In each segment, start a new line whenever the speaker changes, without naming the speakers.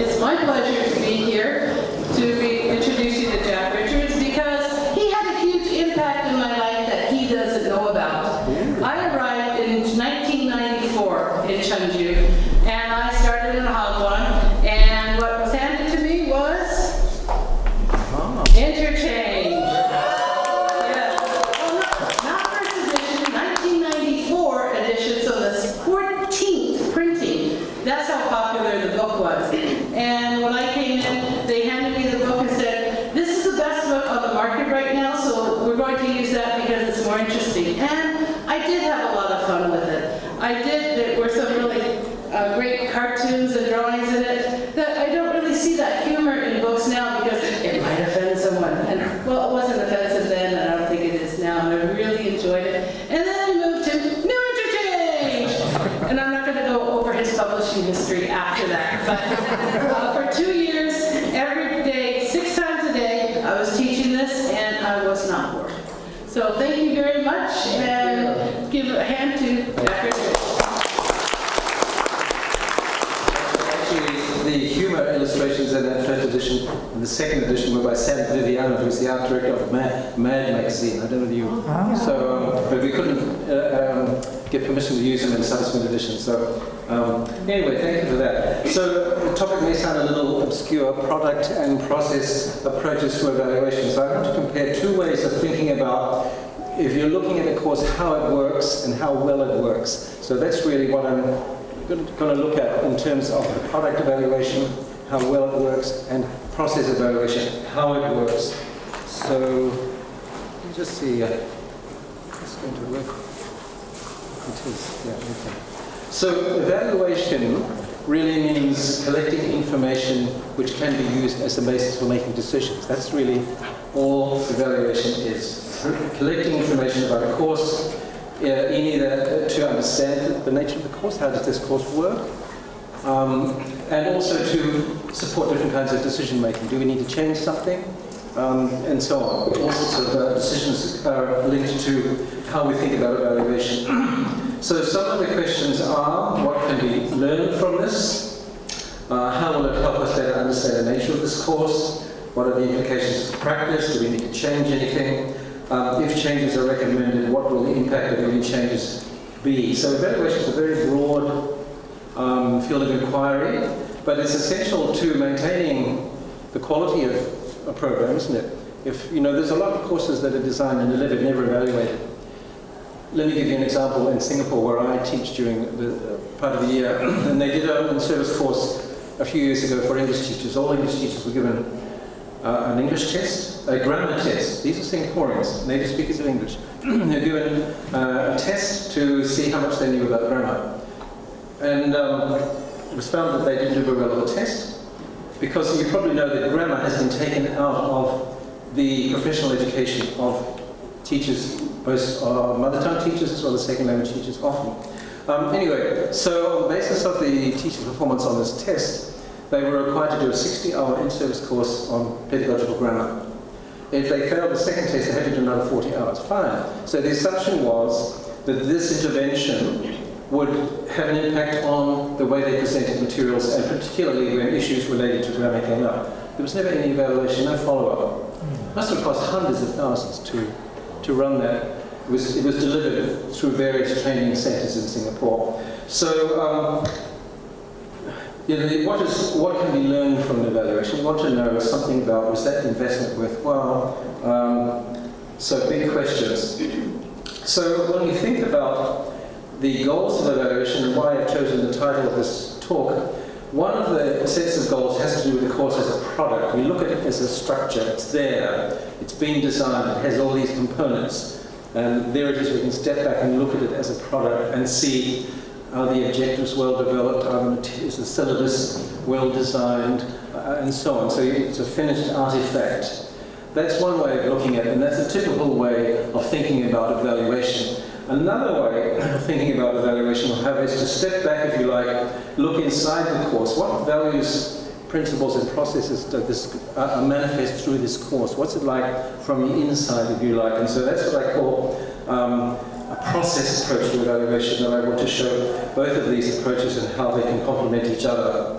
it's my pleasure to be here to introduce you to Jack Richards because he had a huge impact in my life that he doesn't know about. I arrived in 1994 in Chengdu, and I started in Hagwon, and what was handed to me was interchange. Yes. Well, not first edition, 1994 edition, so the 14th printing. That's how popular the book was. And when I came in, they handed me the book and said, this is the best book on the market right now, so we're going to use that because it's more interesting. And I did have a lot of fun with it. There were some really great cartoons and drawings in it that I don't really see that humor in books now because it might offend someone. And well, it wasn't offensive then, and I don't think it is now, and I really enjoyed it. And then we moved to New Interchange! And I'm not going to go over his publishing history after that. But for 2 years, every day, 6 times a day, I was teaching this, and I was not bored. So thank you very much, and give a hand to Jack Richards.
Actually, the humor illustrations in that first edition and the second edition were by Sam Viviano, who's the art director of Mad magazine. I don't know if you... So, but we couldn't get permission to use them in subsequent editions. So, anyway, thank you for that. So, the topic may sound a little obscure, product and process approaches to evaluation. So I want to compare two ways of thinking about, if you're looking at a course, how it works and how well it works. So that's really what I'm going to look at in terms of the product evaluation, how well it works, and process evaluation, how it works. So, let me just see, it's going to work. It is, yeah, okay. So evaluation really means collecting information which can be used as a basis for making decisions. That's really all evaluation is. Collecting information about a course, in either to understand the nature of the course, how does this course work, and also to support different kinds of decision making. Do we need to change something? And so on. All sorts of decisions are linked to how we think about evaluation. So some of the questions are, what can we learn from this? How will it help us better understand the nature of this course? What are the implications for practice? Do we need to change anything? If changes are recommended, what will the impact of any changes be? So evaluation is a very broad field of inquiry, but it's essential to maintaining the quality of a program, isn't it? If, you know, there's a lot of courses that are designed and delivered, never evaluated. Let me give you an example in Singapore where I teach during the part of the year, and they did an in-service course a few years ago for English teachers. All English teachers were given an English test, a grammar test. These are Singaporeans, native speakers of English. They're given a test to see how much they knew about grammar. And it was found that they didn't do very well on the test, because you probably know that grammar has been taken out of the professional education of teachers, both mother tongue teachers as well as second language teachers often. Anyway, so on the basis of the teacher's performance on this test, they were required to do a 60-hour in-service course on pedagogical grammar. If they failed the second test, they had to do another 40 hours. Fine. So the assumption was that this intervention would have an impact on the way they presented materials, and particularly when issues related to grammar came up. There was never any evaluation, no follow-up. It must have cost hundreds of thousands to run that. It was delivered through various training centres in Singapore. So, you know, what can we learn from the evaluation? We want to know something about, was that investment worthwhile? So big questions. So when we think about the goals of evaluation and why I've chosen the title of this talk, one of the sets of goals has to do with the course as a product. We look at it as a structure. It's there. It's been designed. It has all these components. And there it is. We can step back and look at it as a product and see are the objectives well developed, is the syllabus well designed, and so on. So it's a finished artifact. That's one way of looking at it, and that's a typical way of thinking about evaluation. Another way of thinking about evaluation will have is to step back, if you like, look inside the course. What values, principles, and processes do this manifest through this course? What's it like from the inside, if you like? And so that's what I call a process approach to evaluation, and I want to show both of these approaches and how they can complement each other.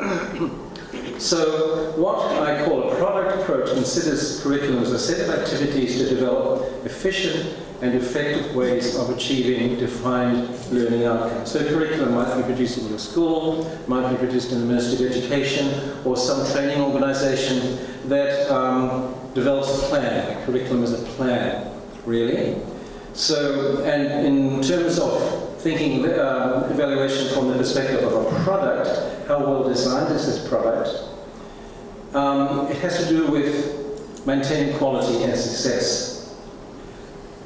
So what I call a product approach considers curriculum as a set of activities to develop efficient and effective ways of achieving defined learning outcomes. So curriculum might be produced in your school, might be produced in the Ministry of Education, or some training organisation that develops a plan. A curriculum is a plan, really. So, and in terms of thinking evaluation from the perspective of a product, how well designed is this product? It has to do with maintaining quality and success.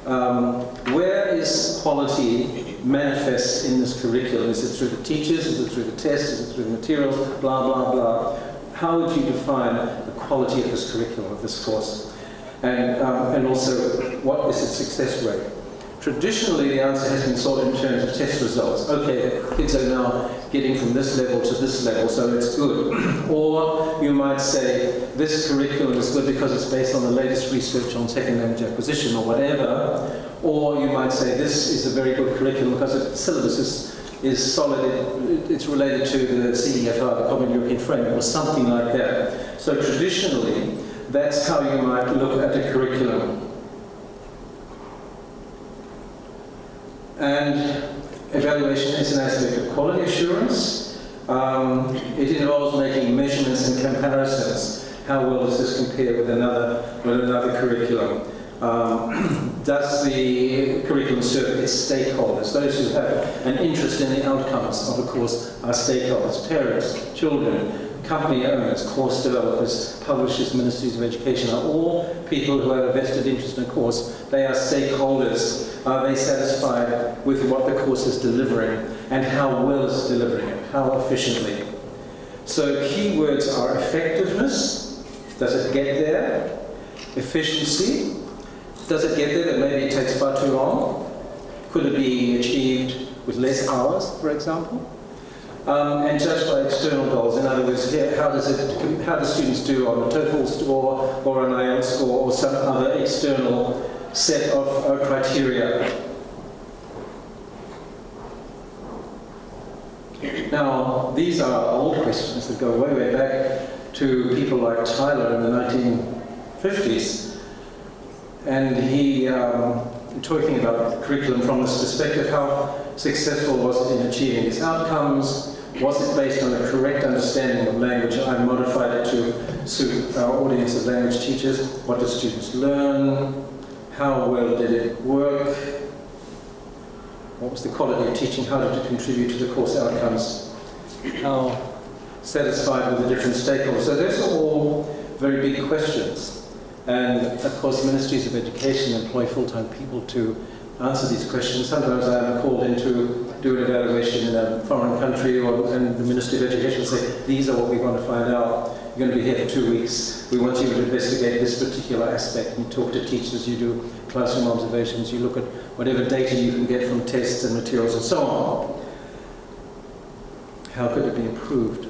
Where is quality manifest in this curriculum? Is it through the teachers? Is it through the tests? Is it through the materials? Blah, blah, blah. How would you define the quality of this curriculum, of this course? And also, what is its success rate? Traditionally, the answer has been sought in terms of test results. Okay, the kids are now getting from this level to this level, so it's good. Or you might say, this curriculum is good because it's based on the latest research on second language acquisition or whatever. Or you might say, this is a very good curriculum because the syllabus is solid, it's related to the CEFR, the Common European Framework, or something like that. So traditionally, that's how you might look at the curriculum. And evaluation is an aspect of quality assurance. It involves making measurements and comparisons. How well does this compare with another curriculum? Does the curriculum serve its stakeholders? Those who have an interest in the outcomes of a course are stakeholders, parents, children, company owners, course developers, publishers, ministries of education are all people who have a vested interest in a course. They are stakeholders. Are they satisfied with what the course is delivering and how well it's delivering it, how efficiently? So keywords are effectiveness. Does it get there? Efficiency. Does it get there, but maybe it takes far too long? Could it be achieved with less hours, for example? And judged by external goals. In other words, how do students do on a TOEFL score or an IELTS score or some other external set of criteria? Now, these are old questions that go way, way back to people like Tyler in the 1950s. And he, talking about curriculum from this perspective, how successful was it in achieving its outcomes? Was it based on a correct understanding of language? I modified it to suit our audience of language teachers. What did students learn? How well did it work? What was the quality of teaching? How did it contribute to the course outcomes? How satisfied were the different stakeholders? So those are all very big questions. And of course, ministries of education employ full-time people to answer these questions. Sometimes I'm called in to do an evaluation in a foreign country, and the Ministry of Education will say, these are what we want to find out. You're going to be here for 2 weeks. We want you to investigate this particular aspect. You talk to teachers, you do classroom observations, you look at whatever data you can get from tests and materials and so on. How could it be improved?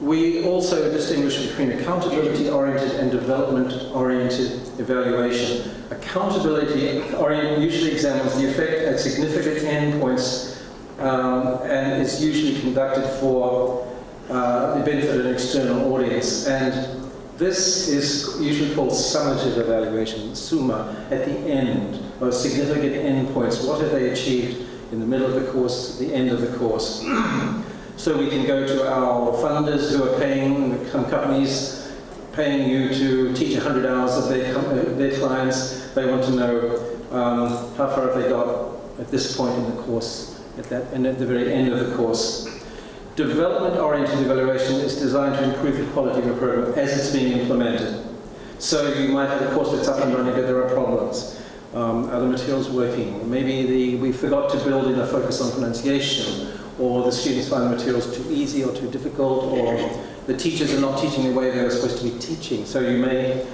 We also distinguish between accountability-oriented and development-oriented evaluation. Accountability-oriented usually examines the effect at significant endpoints and is usually conducted for the benefit of an external audience. And this is usually called summative evaluation, summa, at the end of significant endpoints. What have they achieved in the middle of the course, at the end of the course? So we can go to our funders who are paying, some companies paying you to teach 100 hours of their clients. They want to know how far have they got at this point in the course, and at the very end of the course. Development-oriented evaluation is designed to improve the quality of a program as it's being implemented. So you might have a course that's up and running, but there are problems. Are the materials working? Maybe we forgot to build in a focus on pronunciation, or the students find the materials too easy or too difficult, or the teachers are not teaching the way they were supposed to be teaching. So you may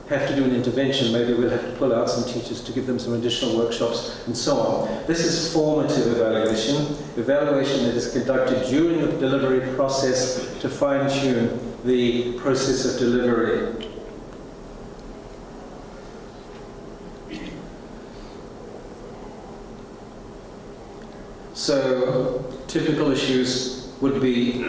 have to do an intervention. Maybe we'll have to pull out some teachers to give them some additional workshops and so on. This is formative evaluation, evaluation that is conducted during the delivery process to fine-tune the process of delivery. So typical issues would be,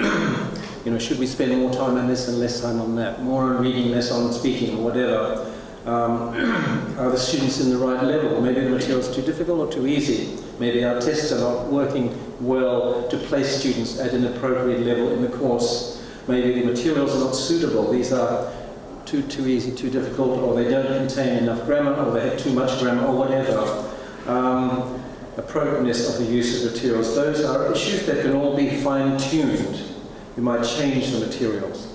should we spend more time on this and less time on that? More on reading, less on speaking, or whatever. Are the students in the right level? Maybe the material's too difficult or too easy. Maybe our tests are not working well to place students at an appropriate level in the course. Maybe the materials are not suitable. These are too easy, too difficult, or they don't contain enough grammar, or they have too much grammar, or whatever. Appropriateness of the use of materials. Those are issues that can all be fine-tuned. You might change the materials.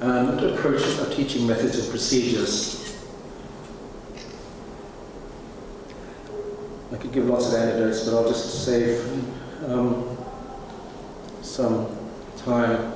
And approach of teaching methods and procedures. I could give lots of anecdotes, but I'll just save some time.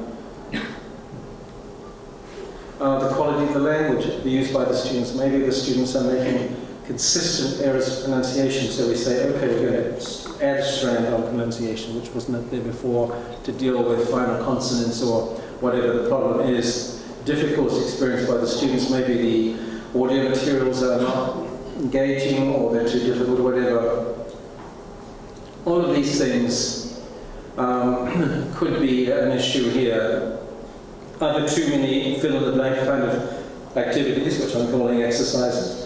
The quality of the language used by the students. Maybe the students are making consistent errors of pronunciation, so we say, okay, we're going to add a strand on pronunciation, which wasn't there before, to deal with final consonants or whatever the problem is. Difficulties experienced by the students, maybe the audio materials are not engaging or they're too difficult, whatever. All of these things could be an issue here. Are there too many fill-in-the-blank kind of activities, which I'm calling exercises,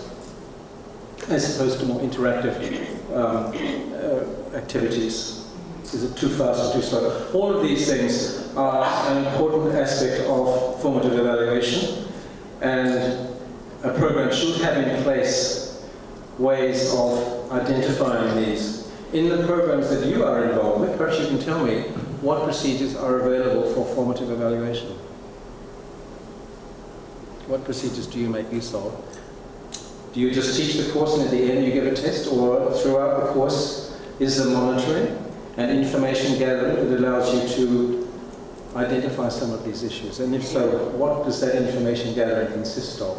as opposed to more interactive activities? Is it too fast or too slow? All of these things are an important aspect of formative evaluation, and a program should have in place ways of identifying these. In the programs that you are involved with, perhaps you can tell me what procedures are available for formative evaluation. What procedures do you make use of? Do you just teach the course and at the end you give a test, or throughout the course is there monitoring and information gathering that allows you to identify some of these issues? And if so, what does that information gathering consist of?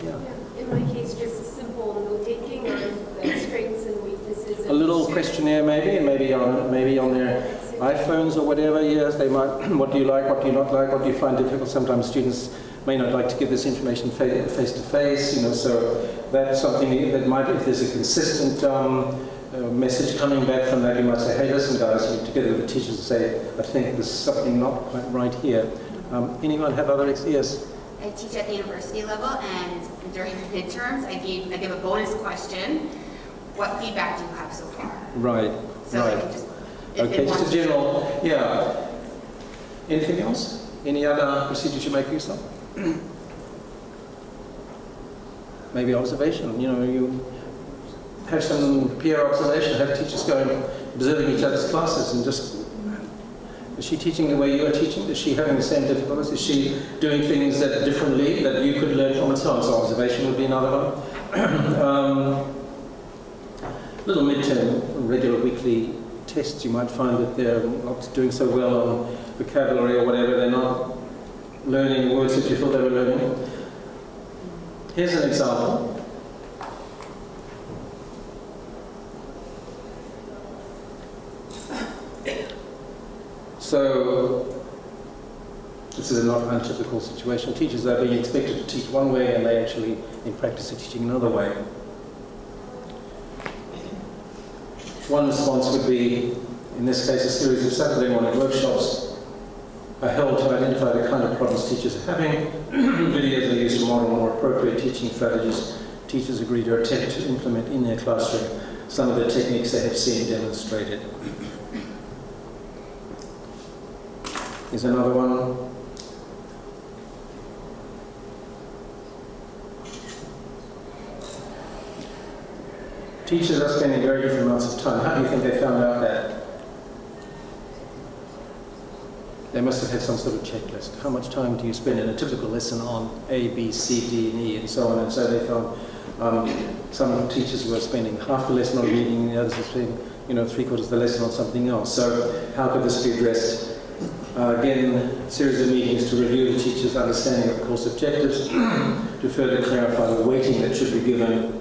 Yeah.
In my case, just a simple note-taking of the strengths and weaknesses.
A little questionnaire maybe, and maybe on their iPhones or whatever. Yes, they might. What do you like? What do you not like? What do you find difficult? Sometimes students may not like to give this information face to face. So that's something that might, if there's a consistent message coming back from that, you might say, hey, listen guys, you together with the teachers say, I think there's something not quite right here. Anyone have other ideas?
I teach at the university level, and during the midterms, I give a bonus question. What feedback do you have so far?
Right.
So
right.
I can just,
Okay, just a general, yeah. Anything else? Any other procedures you make use of? Maybe observation. You have some peer observation, have teachers going observing each other's classes and just, is she teaching the way you are teaching? Is she having the same difficulties? Is she doing things that differently that you could learn from and so on? So observation would be another one. Little midterm, regular weekly tests, you might find that they're not doing so well on vocabulary or whatever, they're not learning the words that you thought they were learning. Here's an example. So, this is a not untypical situation. Teachers are being expected to teach one way and they actually, in practice, are teaching another way. One response would be, in this case, a series of Saturday morning workshops are held to identify the kind of problems teachers are having. Videos are used to model more appropriate teaching strategies teachers agree to attempt to implement in their classroom. Some of the techniques they have seen demonstrated. Here's another one. Teachers are spending very different amounts of time. How do you think they found out that? They must have had some sort of checklist. How much time do you spend in a typical lesson on A, B, C, D, and E, and so on? And so they found some teachers were spending half the lesson on reading, and the others were spending, 3/4 of the lesson on something else. So how could this be addressed? Again, a series of meetings to review the teacher's understanding of course objectives, to further clarify the weighting that should be given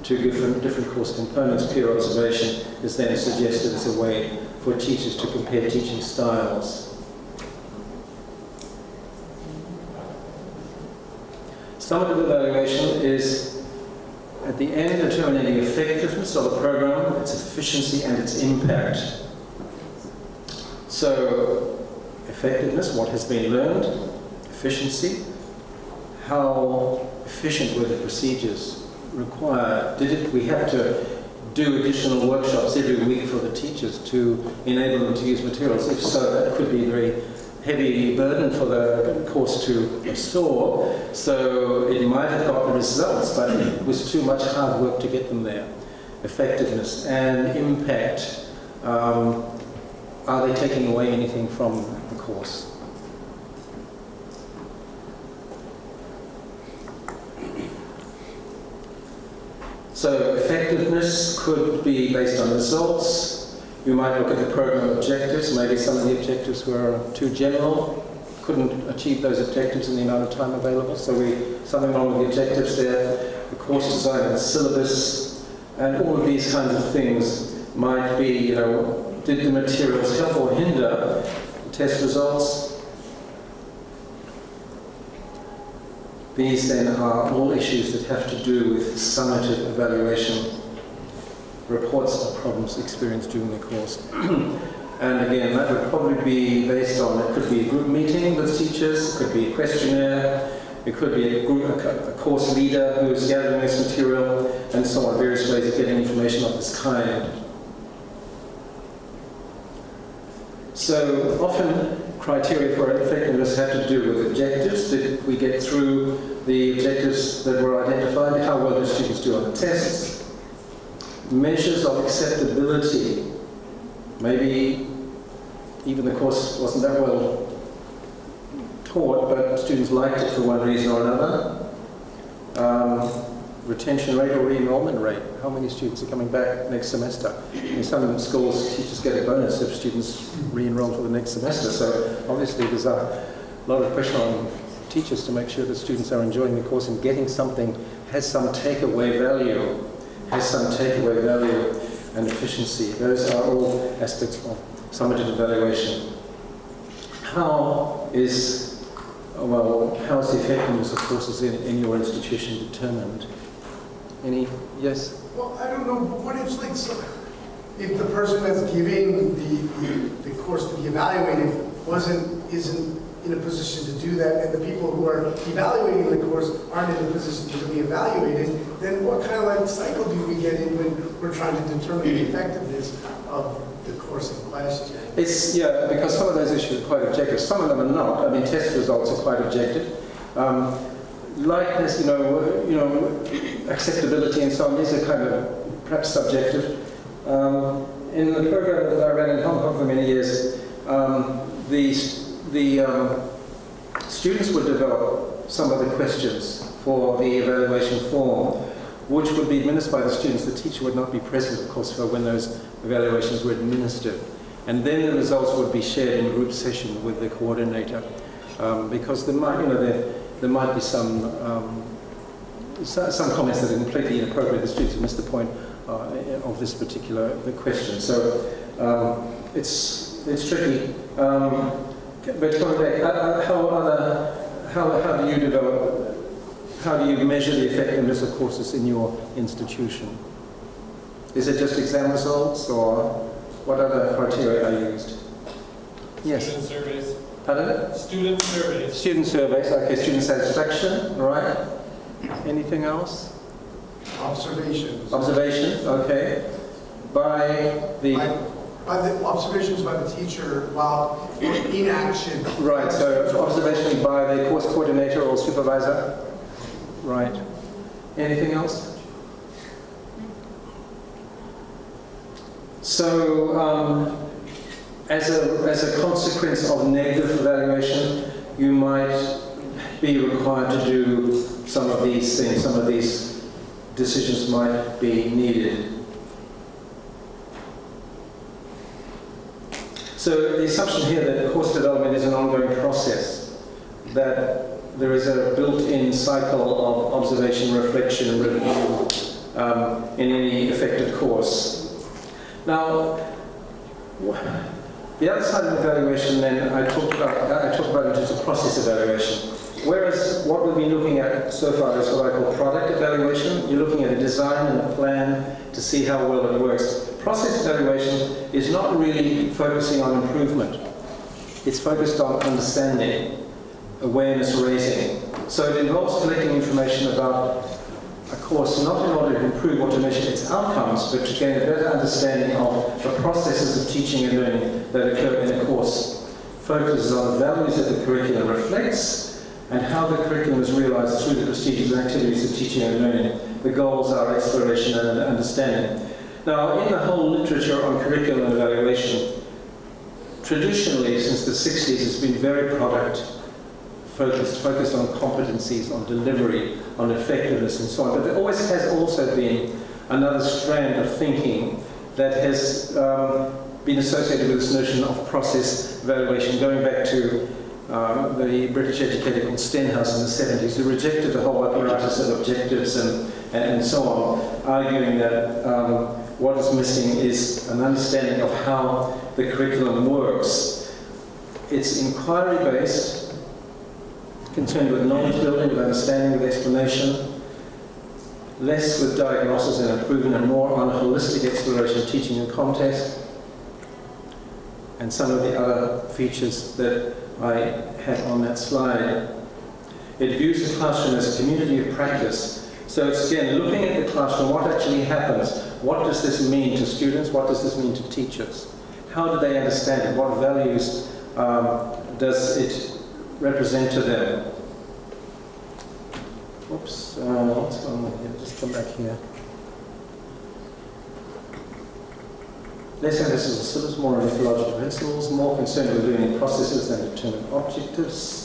to different course components. Peer observation is then suggested as a way for teachers to compare teaching styles. Summative evaluation is At the end, determining the effectiveness of the program, its efficiency and its impact. So, effectiveness, what has been learned, efficiency, how efficient were the procedures required? We have to do additional workshops every week for the teachers to enable them to use materials? If so, that could be a very heavy burden for the course to absorb. So it might have got the results, but it was too much hard work to get them there. Effectiveness and impact. Are they taking away anything from the course? So effectiveness could be based on results. You might look at the program objectives. Maybe some of the objectives were too general, couldn't achieve those objectives in the amount of time available. So something wrong with the objectives there. The course design and the syllabus, and all of these kinds of things might be, did the materials help or hinder the test results? These then are all issues that have to do with summative evaluation, reports of problems experienced during the course. And again, that would probably be based on, it could be a group meeting with teachers, it could be a questionnaire, it could be a course leader who is gathering this material, and so on, various ways of getting information of this kind. So often criteria for effectiveness have to do with objectives. Did we get through the objectives that were identified? How well do students do on the tests? Measures of acceptability. Maybe even the course wasn't that well taught, but students liked it for one reason or another. Retention rate or re-enrollment rate. How many students are coming back next semester? In some schools, teachers get a bonus if students re-enroll for the next semester. So obviously there's a lot of pressure on teachers to make sure that students are enjoying the course and getting something, has some takeaway value, and efficiency. Those are all aspects of summative evaluation. How is the effectiveness of courses in your institution determined? Any? Yes?
Well, I don't know, but what if the person that's giving the course to be evaluated isn't in a position to do that, and the people who are evaluating the course aren't in a position to be evaluated, then what kind of cycle do we get in when we're trying to determine the effectiveness of the course in question?
Because some of those issues are quite objective. Some of them are not. I mean, test results are quite objective. Likeness, acceptability and so on, these are kind of perhaps subjective. In the program that I ran in Hong Kong for many years, the students would develop some of the questions for the evaluation form, which would be administered by the students. The teacher would not be present, of course, for when those evaluations were administered. And then the results would be shared in group session with the coordinator, because there might be some comments that are completely inappropriate. The students have missed the point of this particular question. So it's tricky. But coming back, how do you measure the effectiveness of courses in your institution? Is it just exam results, or what other criteria are used? Yes?
Student surveys.
Pardon?
Student surveys.
Student surveys, okay, student satisfaction, right? Anything else?
Observations.
Observations, okay. By the
observations by the teacher while in action.
Right, so observation by the course coordinator or supervisor. Right. Anything else? So, as a consequence of negative evaluation, you might be required to do some of these things. Some of these decisions might be needed. So the assumption here that course development is an ongoing process, that there is a built-in cycle of observation, reflection, and review in any effective course. Now, the other side of evaluation then I talk about in terms of process evaluation. Whereas what we've been looking at so far is what I call product evaluation. You're looking at a design and a plan to see how well it works. Process evaluation is not really focusing on improvement. It's focused on understanding, awareness raising. So it involves collecting information about a course, not in order to improve or to measure its outcomes, but to gain a better understanding of the processes of teaching and learning that occur in a course. Focuses on the values that the curriculum reflects and how the curriculum is realized through the procedures and activities of teaching and learning. The goals are exploration and understanding. Now, in the whole literature on curriculum evaluation, traditionally, since the 60s, it's been very product focused on competencies, on delivery, on effectiveness, and so on. But there always has also been another strand of thinking that has been associated with this notion of process evaluation, going back to the British educator called Stenhouse in the 70s, who rejected the whole apparatus of objectives and so on, arguing that what is missing is an understanding of how the curriculum works. It's inquiry-based, concerned with knowledge building, with understanding, with explanation, less with diagnosis and improvement, and more on holistic exploration of teaching and context, and some of the other features that I had on that slide. It views the classroom as a community of practice. So it's again looking at the classroom, what actually happens, what does this mean to students, what does this mean to teachers? How do they understand it? What values does it represent to them? Oops, what's going on here? Just come back here. Less emphasis on syllabus, more on methodological principles, more concerned with learning processes than determined objectives.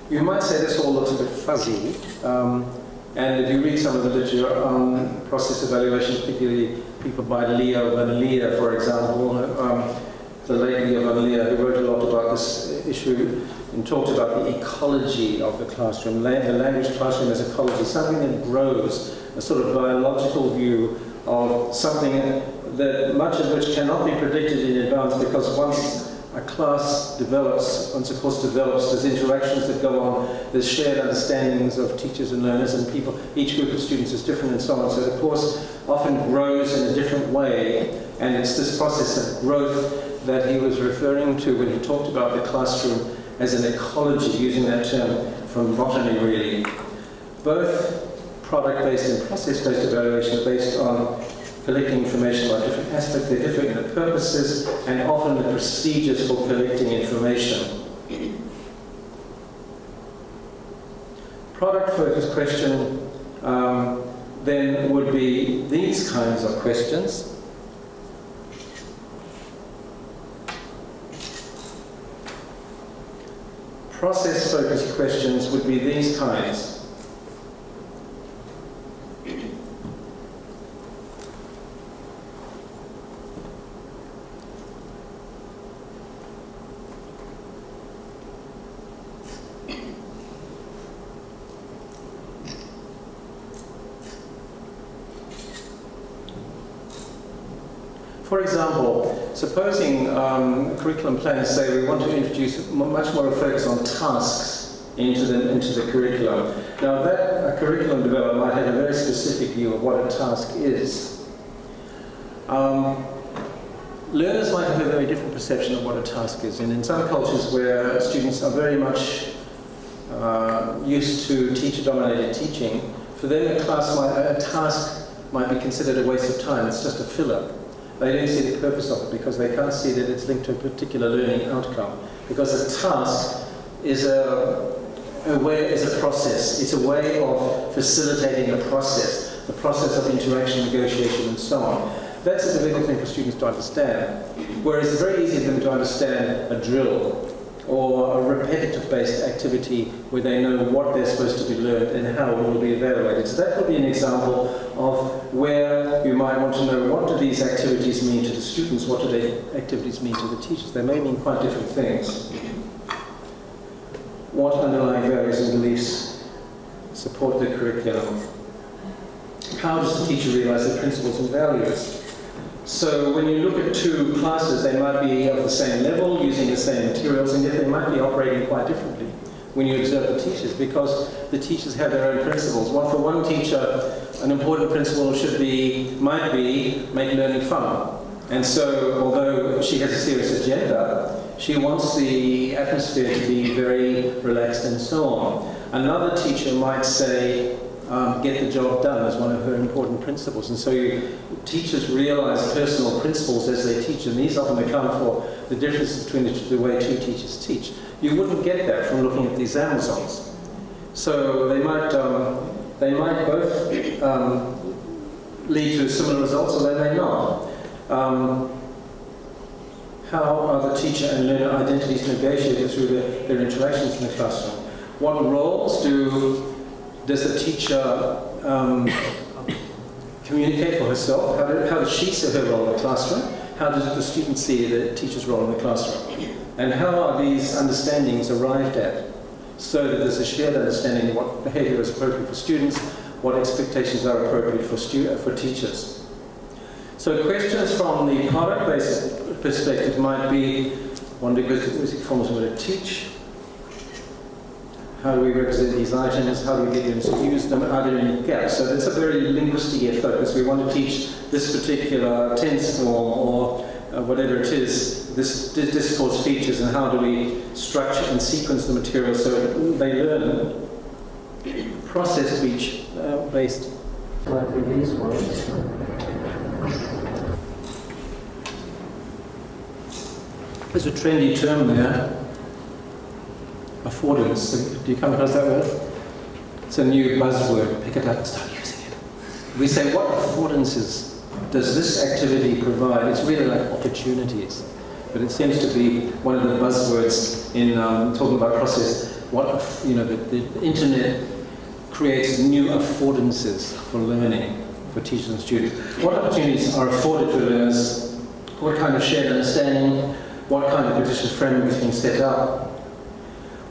You might say this all looks a bit fuzzy, and if you read some of the literature on process evaluation, particularly people by Leo Van Leer, for example, the late Leo Van Leer, who wrote a lot about this issue and talked about the ecology of the classroom, the language classroom as ecology, something that grows, a sort of biological view of something that much of which cannot be predicted in advance, because once a class develops, once a course develops, there's interactions that go on, there's shared understandings of teachers and learners and people, each group of students is different and so on, so the course often grows in a different way, and it's this process of growth that he was referring to when he talked about the classroom as an ecology, using that term from botany really. Both product-based and process-based evaluation are based on collecting information about different aspects, they're different in the purposes and often the procedures for collecting information. Product-focused question then would be these kinds of questions. Process-focused questions would be these kinds. For example, supposing curriculum planners say we want to introduce much more focus on tasks into the curriculum. Now that a curriculum developer might have a very specific view of what a task is. Learners might have a very different perception of what a task is, and in some cultures where students are very much used to teacher-dominated teaching, for them a task might be considered a waste of time. It's just a filler. They don't see the purpose of it because they can't see that it's linked to a particular learning outcome. Because a task is a process. It's a way of facilitating a process, the process of interaction, negotiation, and so on. That's a difficult thing for students to understand. Whereas it's very easy for them to understand a drill or a repetitive-based activity where they know what they're supposed to be learned and how it will be evaluated. So that would be an example of where you might want to know what do these activities mean to the students, what do the activities mean to the teachers. They may mean quite different things. What underlying values and beliefs support the curriculum? How does the teacher realize the principles and values? So when you look at two classes, they might be of the same level, using the same materials, and yet they might be operating quite differently when you observe the teachers, because the teachers have their own principles. Well, for one teacher, an important principle might be make learning fun. And so, although she has a serious agenda, she wants the atmosphere to be very relaxed and so on. Another teacher might say, get the job done as one of her important principles. And so teachers realize personal principles as they teach, and these often account for the difference between the way two teachers teach. You wouldn't get that from looking at the exam results. So they might both lead to similar results, or they may not. How are the teacher and learner identities negotiated through their interactions in the classroom? What roles does the teacher communicate for herself? How does she see her role in the classroom? How does the student see the teacher's role in the classroom? And how are these understandings arrived at so that there's a shared understanding of what behaviour is appropriate for students, what expectations are appropriate for teachers? So questions from the product-based perspective might be, what linguistic forms would it teach? How do we represent these items? How do we get them to use them? Are there any gaps? So it's a very linguistic focus. We want to teach this particular tense form or whatever it is, this discourse features, and how do we structure and sequence the material so they learn process speech based.
Like these words.
There's a trendy term there, affordance. Do you come across that word? It's a new buzzword. Pick it up and start using it. We say, what affordances does this activity provide? It's really like opportunities. But it seems to be one of the buzzwords in talking about process. The internet creates new affordances for learning for teachers and students. What opportunities are afforded to learners? What kind of shared understanding? What kind of practitioner framework is being set up?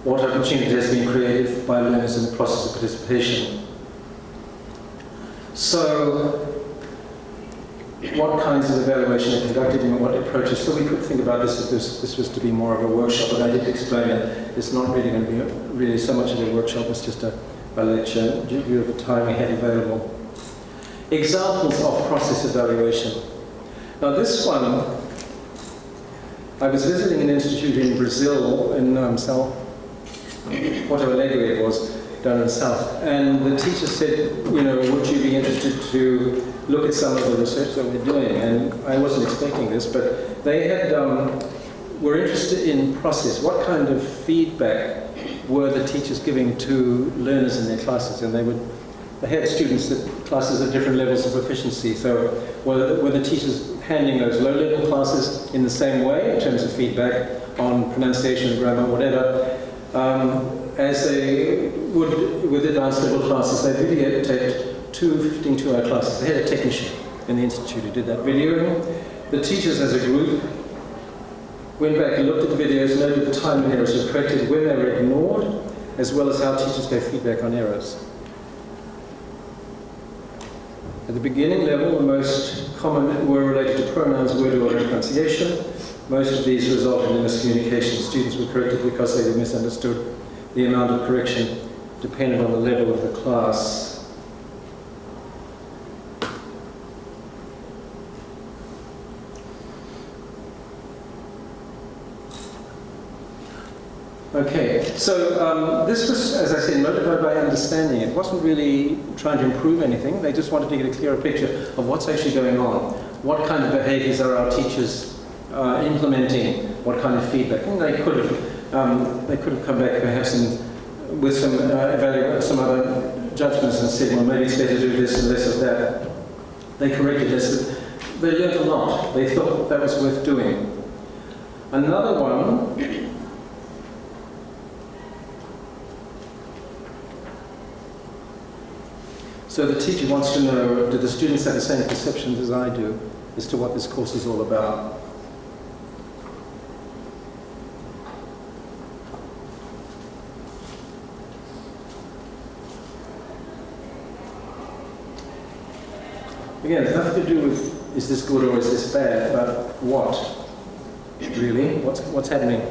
What opportunity has been created by learners in the process of participation? So, what kinds of evaluation are conducted and what approaches? So we could think about this if this was to be more of a workshop, but I did explain it. It's not really going to be really so much of a workshop, it's just a lecture, review of the time we had available. Examples of process evaluation. Now this one, I was visiting an institute in Brazil, in Porto Alegre it was, down in the south, and the teacher said, would you be interested to look at some of the research that we're doing? And I wasn't expecting this, but they were interested in process. What kind of feedback were the teachers giving to learners in their classes? And they had students that classes at different levels of proficiency. So were the teachers handling those low-level classes in the same way in terms of feedback on pronunciation, grammar, whatever? As they would with advanced level classes, they videotaped 2 15-2-hour classes. They had a technician in the institute who did that videoing. The teachers as a group went back and looked at the videos, noted the time and errors were corrected, when they were ignored, as well as how teachers gave feedback on errors. At the beginning level, the most common were related to pronouns, word order, and pronunciation. Most of these resulted in miscommunication. Students were corrected because they misunderstood. The amount of correction depended on the level of the class. Okay, so this was, as I said, motivated by understanding. It wasn't really trying to improve anything. They just wanted to get a clearer picture of what's actually going on. What kind of behaviors are our teachers implementing? What kind of feedback? And they could have come back perhaps with some other judgments and said, well, maybe it's better to do this and less of that. They corrected this. They learned a lot. They thought that was worth doing. Another one. So the teacher wants to know, do the students have the same perceptions as I do as to what this course is all about? Again, it's nothing to do with is this good or is this bad, but what? Really? What's happening?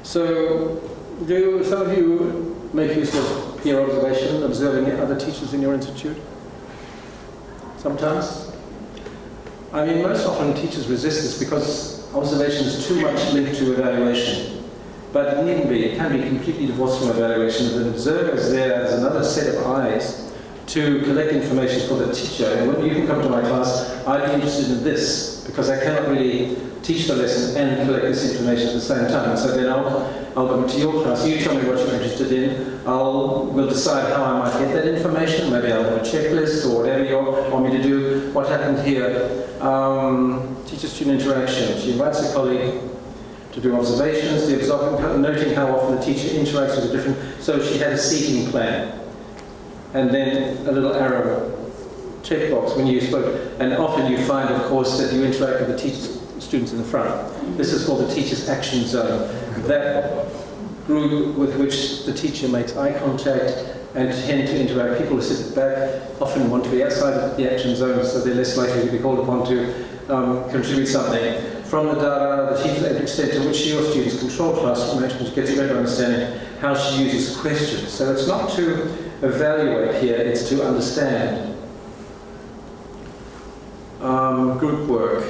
So, do some of you make use of peer observation, observing other teachers in your institute? Sometimes? I mean, most often teachers resist this because observation is too much linked to evaluation. But it needn't be. It can be completely divorced from evaluation. If an observer is there as another set of eyes to collect information for the teacher. And when you can come to my class, I'd be interested in this because I cannot really teach the lesson and collect this information at the same time. So then I'll go to your class. You tell me what you're interested in. We'll decide how I might get that information. Maybe I'll have a checklist or whatever you want me to do. What happened here? Teacher-student interaction. She invites a colleague to do observations, noting how often the teacher interacts with the different. So she had a seating plan. And then a little arrow checkbox when you spoke. And often you find, of course, that you interact with the students in the front. This is called the teacher's action zone. That group with which the teacher makes eye contact and tend to interact. People who sit at the back often want to be outside of the action zone, so they're less likely to be called upon to contribute something. From the data, the teacher's extent to which your students control classroom management gets a better understanding how she uses questions. So it's not to evaluate here, it's to understand. Group work.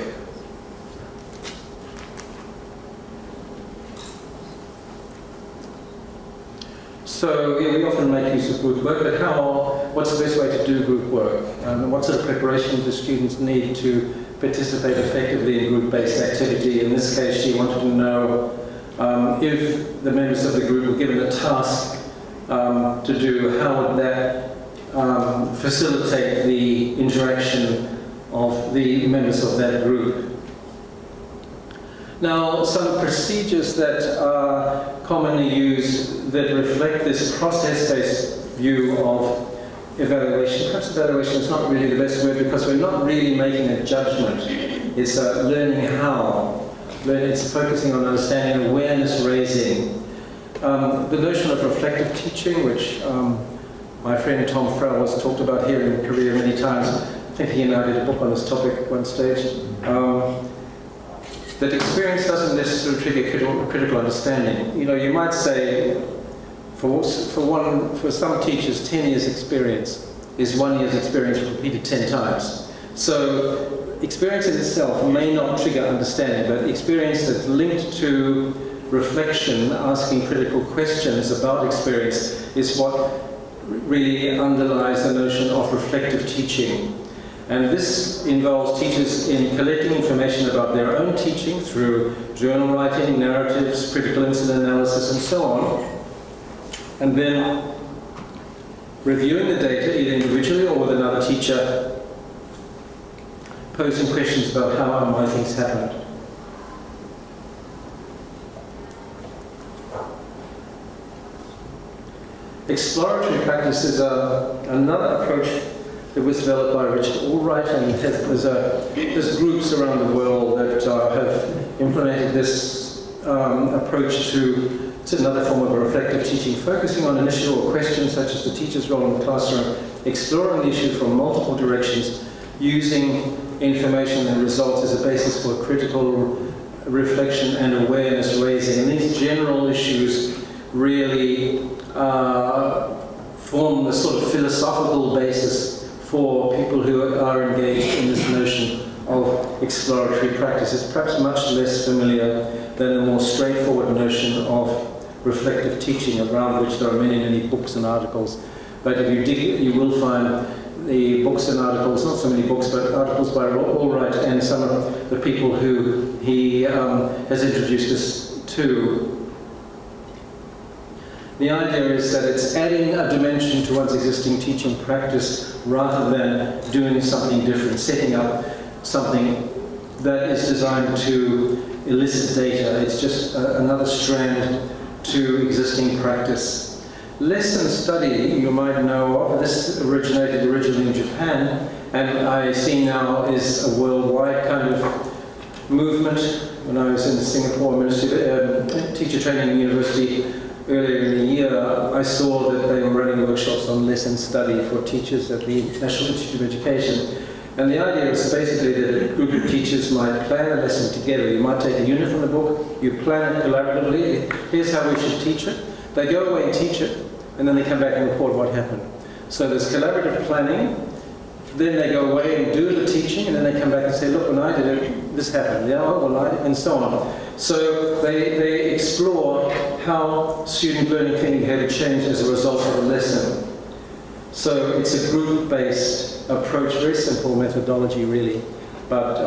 So yeah, we often make use of group work, but what's the best way to do group work? What sort of preparation do students need to participate effectively in group-based activity? In this case, she wanted to know if the members of the group were given a task to do, how would that facilitate the interaction of the members of that group? Now, some procedures that are commonly used that reflect this process-based view of evaluation. Perhaps evaluation is not really the best word because we're not really making a judgment. It's learning how. It's focusing on understanding, awareness raising. The notion of reflective teaching, which my friend Tom Frell has talked about here in Korea many times. I think he and I did a book on this topic at one stage. That experience doesn't necessarily trigger critical understanding. You know, you might say, for some teachers, 10 years experience is 1 year's experience repeated 10 times. So experience in itself may not trigger understanding, but experience that's linked to reflection, asking critical questions about experience, is what really underlies the notion of reflective teaching. And this involves teachers in collecting information about their own teaching through journal writing, narratives, critical incident analysis, and so on. And then reviewing the data, either individually or with another teacher, posing questions about how and why things happened. Exploratory practice is another approach that was developed by Richard Allwright, and there's groups around the world that have implemented this approach to another form of reflective teaching, focusing on an issue or question such as the teacher's role in the classroom, exploring the issue from multiple directions, using information and results as a basis for critical reflection and awareness raising. And these general issues really form the sort of philosophical basis for people who are engaged in this notion of exploratory practice. It's perhaps much less familiar than the more straightforward notion of reflective teaching, around which there are many, many books and articles. But if you dig, you will find the books and articles, not so many books, but articles by Allwright and some of the people who he has introduced this to. The idea is that it's adding a dimension to one's existing teaching practice rather than doing something different, setting up something that is designed to elicit data. It's just another strand to existing practice. Lesson study, you might know of, this originated originally in Japan, and I see now is a worldwide kind of movement. When I was in Singapore Teacher Training University earlier in the year, I saw that they were running workshops on lesson study for teachers at the National Institute of Education. And the idea is basically that a group of teachers might plan a lesson together. You might take a unit from the book, you plan it collaboratively, here's how we should teach it. They go away and teach it, and then they come back and report what happened. So there's collaborative planning, then they go away and do the teaching, and then they come back and say, look, when I did it, this happened, yeah, well, and so on. So they explore how student learning thinking had changed as a result of a lesson. So it's a group-based approach, very simple methodology really. But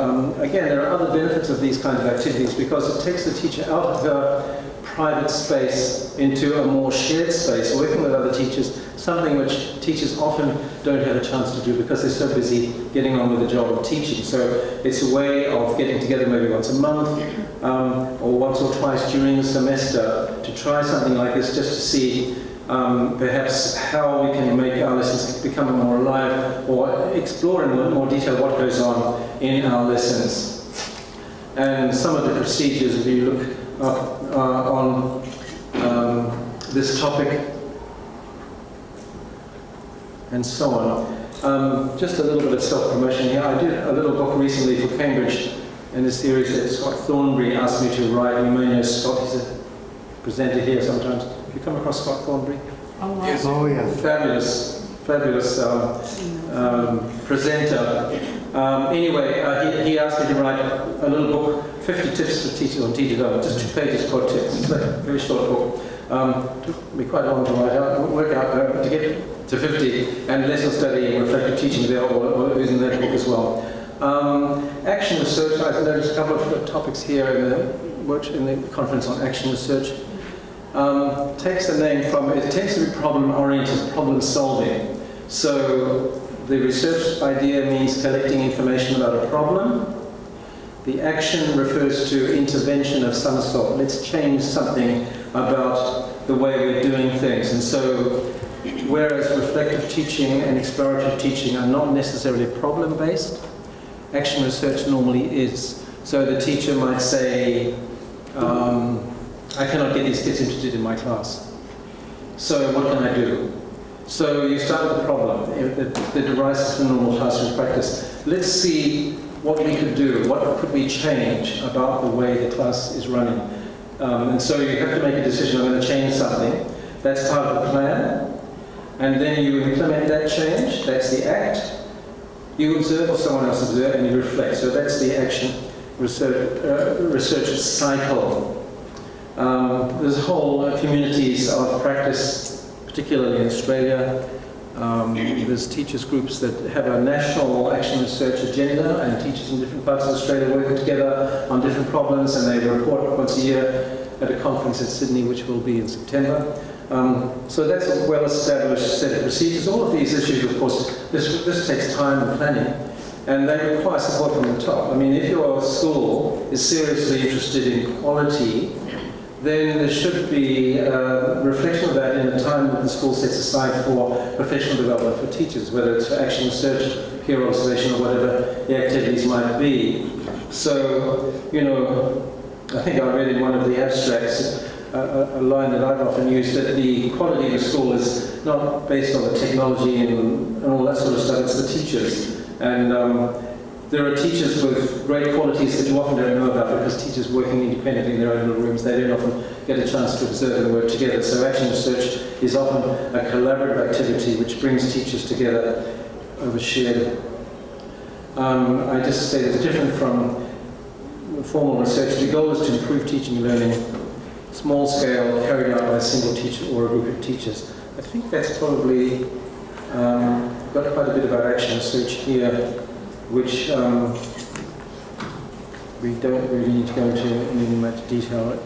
again, there are other benefits of these kinds of activities because it takes the teacher out of her private space into a more shared space, working with other teachers, something which teachers often don't have a chance to do because they're so busy getting on with the job of teaching. So it's a way of getting together maybe once a month or once or twice during the semester to try something like this just to see perhaps how we can make our lessons become more alive or explore in more detail what goes on in our lessons. And some of the procedures, if you look up on this topic and so on. Just a little bit of self-promotion here. I did a little book recently for Cambridge in a series that Scott Thornbury asked me to write. You may know Scott, he's a presenter here sometimes. Have you come across Scott Thornbury?
Yes. Oh, yeah.
Fabulous presenter. Anyway, he asked me to write a little book, 50 tips for teachers on teacher development, just 2 pages per tip. It's like a very short book. Took me quite long to write out, work out to get to 50, and lesson study and reflective teaching there or is in that book as well. Action research, I've noticed a couple of topics here in the conference on action research. Takes the name from, it tends to be problem-oriented, problem-solving. So the research idea means collecting information about a problem. The action refers to intervention of some sort. Let's change something about the way we're doing things. And so, whereas reflective teaching and explorative teaching are not necessarily problem-based, action research normally is. So the teacher might say, I cannot get these kids interested in my class. So what can I do? So you start with the problem that arises from normal classroom practice. Let's see what we could do, what could we change about the way the class is running. And so you have to make a decision, I'm going to change something. That's part of the plan. And then you implement that change, that's the act. You observe or someone else observes and you reflect. So that's the action research cycle. There's whole communities of practice, particularly in Australia. There's teachers groups that have a national action research agenda, and teachers in different parts of Australia working together on different problems, and they report once a year at a conference in Sydney, which will be in September. So that's a well-established set of procedures. All of these issues, of course, this takes time and planning, and they require support from the top. I mean, if your school is seriously interested in quality, then there should be a reflection of that in the time that the school sets aside for professional development for teachers, whether it's for action research, peer observation, or whatever the activities might be. So, you know, I think I read in one of the abstracts a line that I've often used, that the quality of the school is not based on the technology and all that sort of stuff, it's the teachers. And there are teachers with great qualities that you often don't know about because teachers working independently in their own little rooms, they don't often get a chance to observe and work together. So action research is often a collaborative activity which brings teachers together over shared. I just say it's different from formal research. The goal is to improve teaching and learning, small scale, carried out by a single teacher or a group of teachers. I think that's probably got quite a bit about action research here, which we don't really need to go into in any much detail.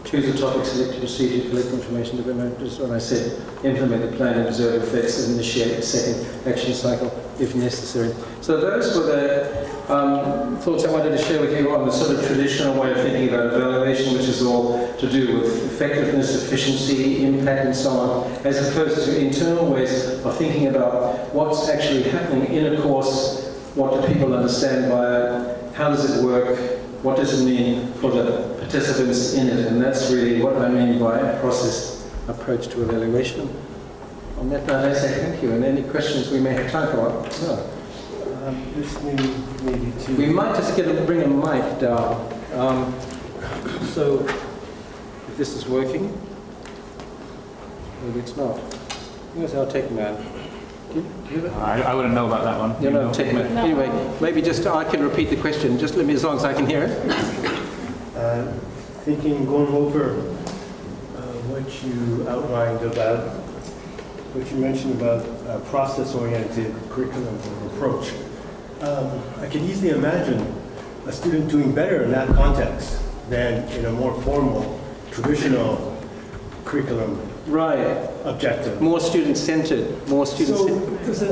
Choose a topic, select a procedure, collect information, develop, just what I said, implement the plan, observe effects, and initiate a second action cycle if necessary. So those were the thoughts I wanted to share with you on the sort of traditional way of thinking about evaluation, which is all to do with effectiveness, efficiency, impact, and so on, as opposed to internal ways of thinking about what's actually happening in a course, what do people understand by it, how does it work, what does it mean for the participants in it? And that's really what I mean by a process approach to evaluation. On that note, I say thank you. And any questions we may have time for? No.
Listening maybe to...
We might just bring a mic down. So, if this is working, maybe it's not. Here's our tech man. Do you have it?
I wouldn't know about that one.
You know, tech man. Anyway, maybe just I can repeat the question. Just let me, as long as I can hear it.
Going over what you outlined about, what you mentioned about process-oriented curriculum or approach. I can easily imagine a student doing better in that context than in a more formal, traditional curriculum
Right.
objective.
More student-centered. More student-centered.
So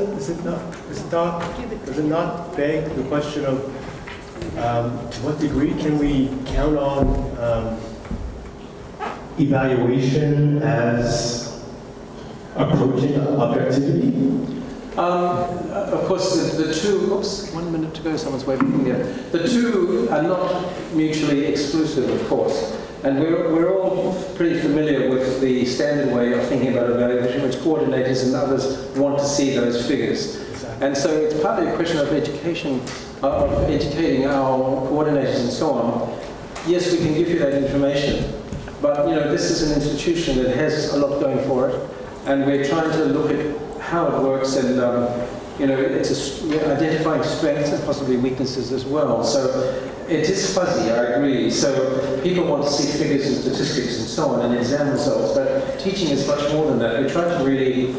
does it not beg the question of to what degree can we count on evaluation as approaching objectivity?
Of course, the two, oops, 1 minute to go, someone's waving here. The two are not mutually exclusive, of course. And we're all pretty familiar with the standard way of thinking about evaluation, which coordinators and others want to see those figures.
Exactly.
And so it's partly a question of education, of educating our coordinators and so on. Yes, we can give you that information, but this is an institution that has a lot going for it, and we're trying to look at how it works, and we're identifying strengths and possibly weaknesses as well. So it is fuzzy, I agree. So people want to see figures and statistics and so on and exam results, but teaching is much more than that. We try to really,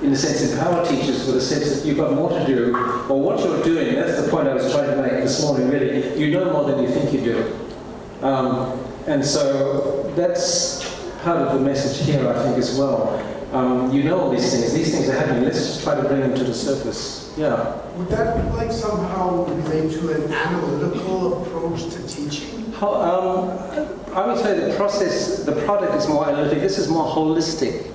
in a sense, empower teachers with a sense that you've got more to do, or what you're doing. That's the point I was trying to make this morning, really. You know more than you think you do. And so that's part of the message here, I think, as well. You know all these things. These things are happening. Let's just try to bring them to the surface. Yeah.
Would that somehow relate to an analytical approach to teaching?
I would say the product is more analytic. This is more holistic.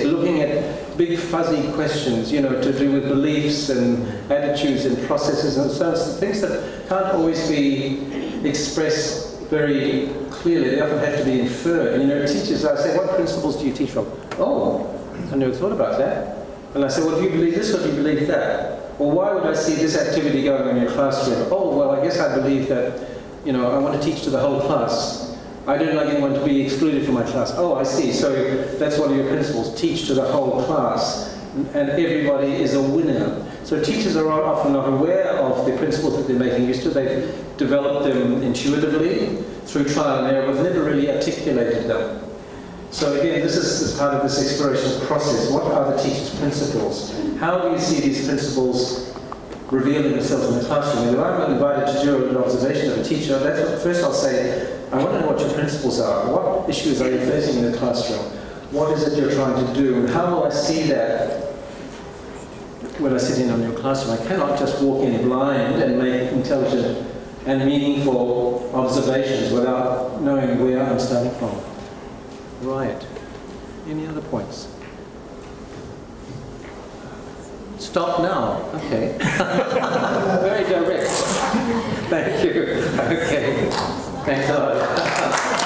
Looking at big fuzzy questions, to do with beliefs and attitudes and processes and so on. Things that can't always be expressed very clearly. They often have to be inferred. Teachers, I say, what principles do you teach from? Oh, I never thought about that. And I say, well, do you believe this or do you believe that? Or why would I see this activity going on in your classroom? Oh, well, I guess I believe that, I want to teach to the whole class. I don't like anyone to be excluded from my class. Oh, I see. So that's one of your principles. Teach to the whole class. And everybody is a winner. So teachers are often not aware of the principles that they're making use of. They've developed them intuitively through trial and error, but never really articulated them. So again, this is part of this exploration process. What are the teacher's principles? How do you see these principles revealing themselves in the classroom? And if I'm invited to do an observation of a teacher, that's what first I'll say, I want to know what your principles are. What issues are you facing in the classroom? What is it you're trying to do? And how will I see that when I sit in on your classroom? I cannot just walk in blind and make intelligent and meaningful observations without knowing where I'm starting from. Right. Any other points? Stop now. Okay. Very direct. Thank you. Okay. Thanks a lot.